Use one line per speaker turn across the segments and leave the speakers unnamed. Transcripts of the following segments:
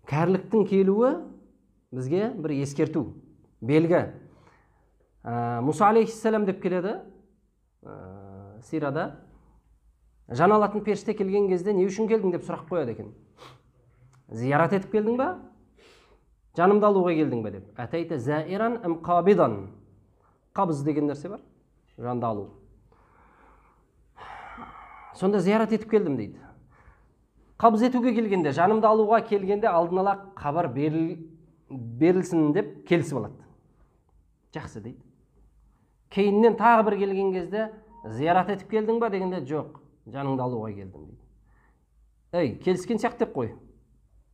кәріліктің келуі бізге бір ескерту, белгі. Мұса алейхиссалам деп келеді сирада. Жан алатын періште келген кезде не үшін келдің деп сұрақ қояды екен. Зиярат етіп келдің ба? Жанымды алуға келдің ба деп. Атайта заиран ам қабидан. Қабыз деген нәрсе бар, жанды алу. Сонда зиярат етіп келдім дейді. Қабыз етуге келгенде, жанымды алуға келгенде алдын ала хабар берілсін деп келісіп алады. Жақсы дейді. Кейіннен тағы бір келген кезде зиярат етіп келдің ба дегенде жоқ, жаныңды алуға келдім дейді. Ей, келіскен сияқты деп қой.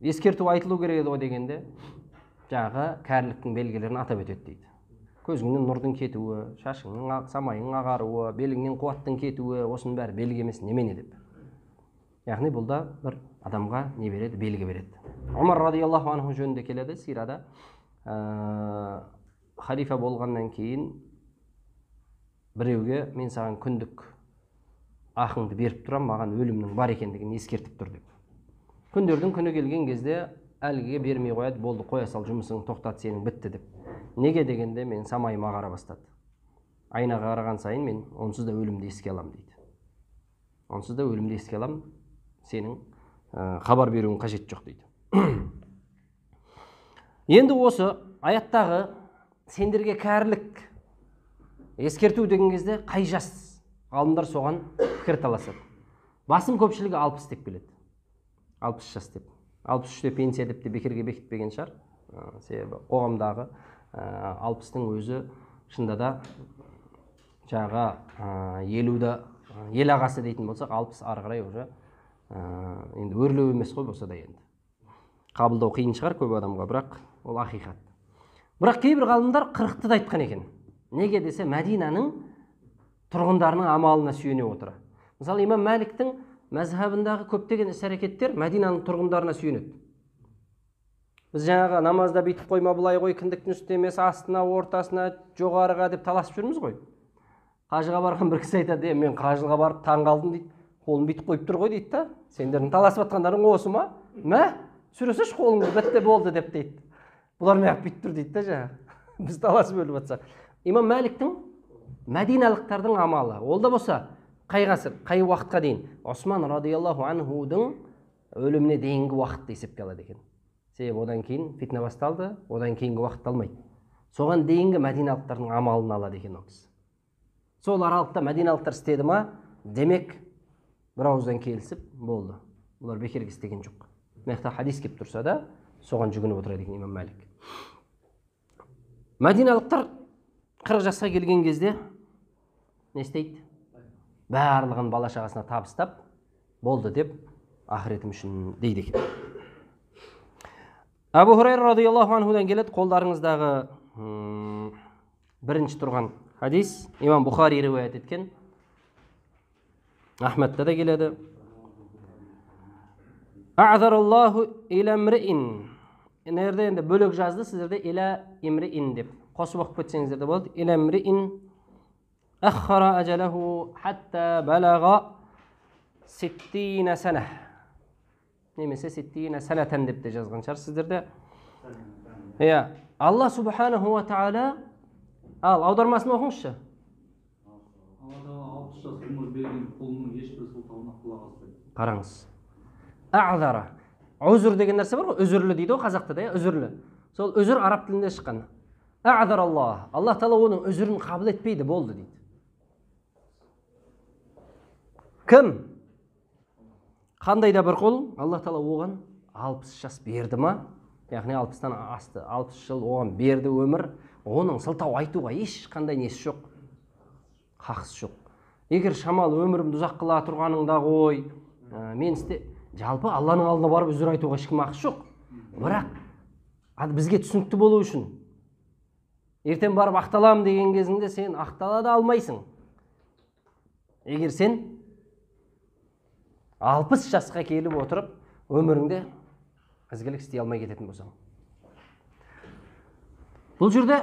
Ескерту айтылу керек еді ғой дегенде жағы кәріліктің белгілерін атап өтеді дейді. Көзіңнен нұрдың кетуі, шашыңның самайың ағаруы, беліңнен қуаттың кетуі, осының бәрі белгі емес немене деп. Яғни бұл да бір адамға не береді, белгі береді. Омар радиаллаху анху жөнінде келеді сирада. Халифа болғаннан кейін біреуге мен саған күндік ақыңды беріп тұрам, маған өлімнің бар екендігін ескертіп тұр деп. Күндердің күні келген кезде әлгіге бермей қояды, болды, қоя сал, жұмысың тоқтат, сенің бітті деп. Неге дегенде мен самайым ағара бастады. Айнаға қараған сайын мен онсыз да өлімді еске алам дейді. Онсыз да өлімді еске алам, сенің хабар беруің қажет жоқ дейді. Енді осы аяттағы сендерге кәрілік ескерту деген кезде қай жас? Ғалымдар соған пікір таласады. Басым көпшілігі 60 деп келеді. 60 жас деп. 63-те пенсия деп те бекерге бекітпеген шығар. Себебі қоғамдағы 60-тың өзі шында да жаңа 50-да ел ағасы дейтін болсақ, 60 ары қарай уже енді өрлеу емес қой болса да енді. Қабылдау қиын шығар көп адамға, бірақ ол ақиқат. Бірақ кейбір ғалымдар 40-ты да айтқан екен. Неге десе, Мәдинаның тұрғындарының амалына сүйене отыра. Мысалы, имам Мәликтің мәзһабындағы көптеген іс-әрекеттер Мәдинаның тұрғындарына сүйенеді. Біз жаңағы намазда бүйтіп қойма, былай қой, кіндіктің үстемесі астына, ортасына, жоғарыға деп таласып жүрміз ғой. Қажыға барған бір кісі айтады, мен қажыға барып таң қалдым дейді. Қолын бүйтіп қойып тұр ғой дейді та. Сендердің таласып жатқандарың осы ма? Мә? Сүресеш қолыңды, бітті болды деп дейді. Бұлар неғып бүйтіп тұр дейді та жаңағы. Біз таласып өліп жатсақ. Имам Мәликтің мәдиналықтардың амалы. Ол да болса, қай ғасыр, қай уақытқа дейін? Осман радиаллаху анхудың өліміне дейінгі уақытты есепке алады екен. Себебі одан кейін фитна басталды, одан кейінгі уақытты алмайды. Соған дейінгі мәдиналықтардың амалын алады екен ол кісі. Сол аралықта мәдиналықтар істеді ма, демек бір ауыздан келісіп болды. Бұлар бекерге істеген жоқ. Мына хадис келіп тұрса да, соған жүгініп отырады екен имам Мәлик. Мәдиналықтар 40 жасқа келген кезде не істейді? Барлығын бала шағасына табыстап, болды деп, ақыретім үшін дейді екен. Абу Хурайра радиаллаху анхудан келеді, қолдарыңыздағы бірінші тұрған хадис, имам Бухари риуаят еткен, Ахмадта да келеді. А'зараллаху иля мриин. Нерде енді бөлек жазды, сіздерде иля имриин деп. Қосып оқып кетсеңіздер де болды. Иля мриин аххара ажалаху хатта балага 60 сана. Немесе 60 санатан деп те жазған шығар сіздерде. Алла субханаху ва таала, ал аудармасын оқыңызшы. Қараңыз. А'зара. Үзір деген нәрсе бар ғой, үзірлі дейді ғой қазақта да, үзірлі. Сол үзір араб тілінде шыққан. А'зар Аллах. Аллах Таала оның үзірін қабыл етпейді, болды дейді. Кім? Қандай да бір қол, Аллах Таала оған 60 жас берді ма? Яғни 60-тан асты, 60 жыл оған берді өмір, оның сылтау айтуға ешқандай несі жоқ, хақысы жоқ. Егер шамал өмірімді ұзақ қыла тұрғаныңда ғой, мен жалпы Алланың алдына барып үзір айтуға ешкім ақысы жоқ. Бірақ бізге түсінікті болу үшін ертең барып ақталам деген кезіңде сен ақтала да алмайсың. Егер сен 60 жасқа келіп отырып өміріңде ізгілік істей алмай кететін болсаң. Бұл жерде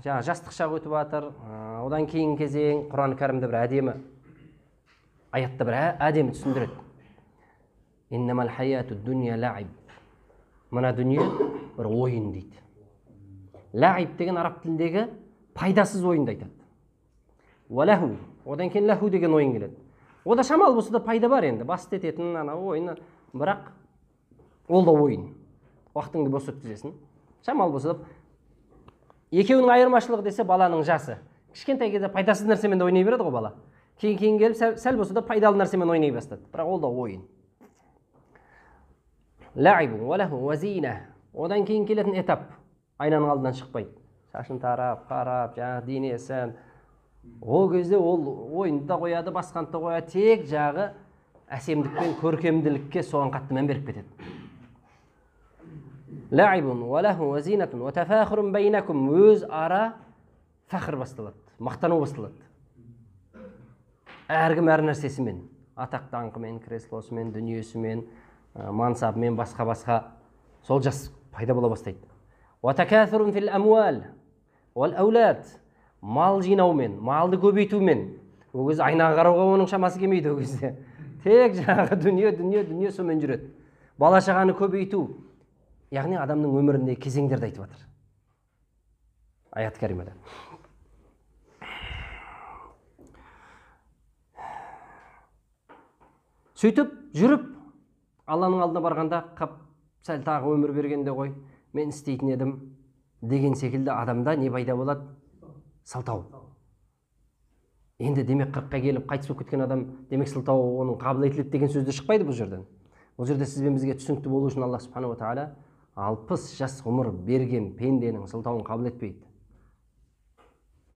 жастық шақ өтіп жатыр, одан кейін кезең Құран кәрімде бір әдемі аятта бір әдемі түсіндіреді. Иннамал хаятуд дуnya лаиб. мына дүние бір ойын дейді. Лағиб деген араб тіліндегі пайдасыз ойынды айтады. Уалаху, одан кейін лаху деген ойын келеді. Ода шамал болса да пайда бар енді, басты ететін ана ойыны, бірақ ол да ойын. Уақытыңды бос өткізесің. Шамал болса да екеуінің айырмашылығы десе баланың жасы. Кішкентай кезде пайдасыз нәрсемен де ойнай береді ғой бала. Кейін келіп сәл болса да пайдалы нәрсемен ойнай бастады. Бірақ ол да ойын. Лаибу уалаху уазина. Одан кейін келетін этап. Айнаның алдынан шықпайды. Шашын тарап, қарап, жаңағы денесін. Ол кезде ол ойынды да қояды, басқанды да қояды. Тек жағы әсемдік пен көркемділікке соған қатты мән беріп кетеді. Лаибун уалаху уазинатун уатафахрун байнакум. Өз ара фахр басталады, мақтану басталады. Әркім әр нәрсесімен, атақ даңқымен, креслосымен, дүниесімен, мансабымен, басқа сол жас пайда бола бастайды. Уатакафирун фил амуал уал аулад. Мал жинаумен, малды көбейтумен. Ол кезде айнаға қарауға оның шамасы келмейді ол кезде. Тек жаңағы дүние сонымен жүреді. Бала шағаны көбейту. Яғни адамның өмірінде кезеңдерді айтып жатыр. Аят кәримада. Сөйтіп жүріп, Алланың алдына барғанда, қап, сәл тағы өмір бергенде ғой, мен істейтін едім деген секілді адамда не пайда болады? Сылтау. Енді демек 40-қа келіп қайтыс болып кеткен адам, демек сылтау оның қабыл етіледі деген сөзді шықпайды бұл жерден. Бұл жерде сіз бен бізге түсінікті болу үшін Алла субханала ва тағала 60 жас ғұмыр берген пенденің сылтауын қабыл етпейді.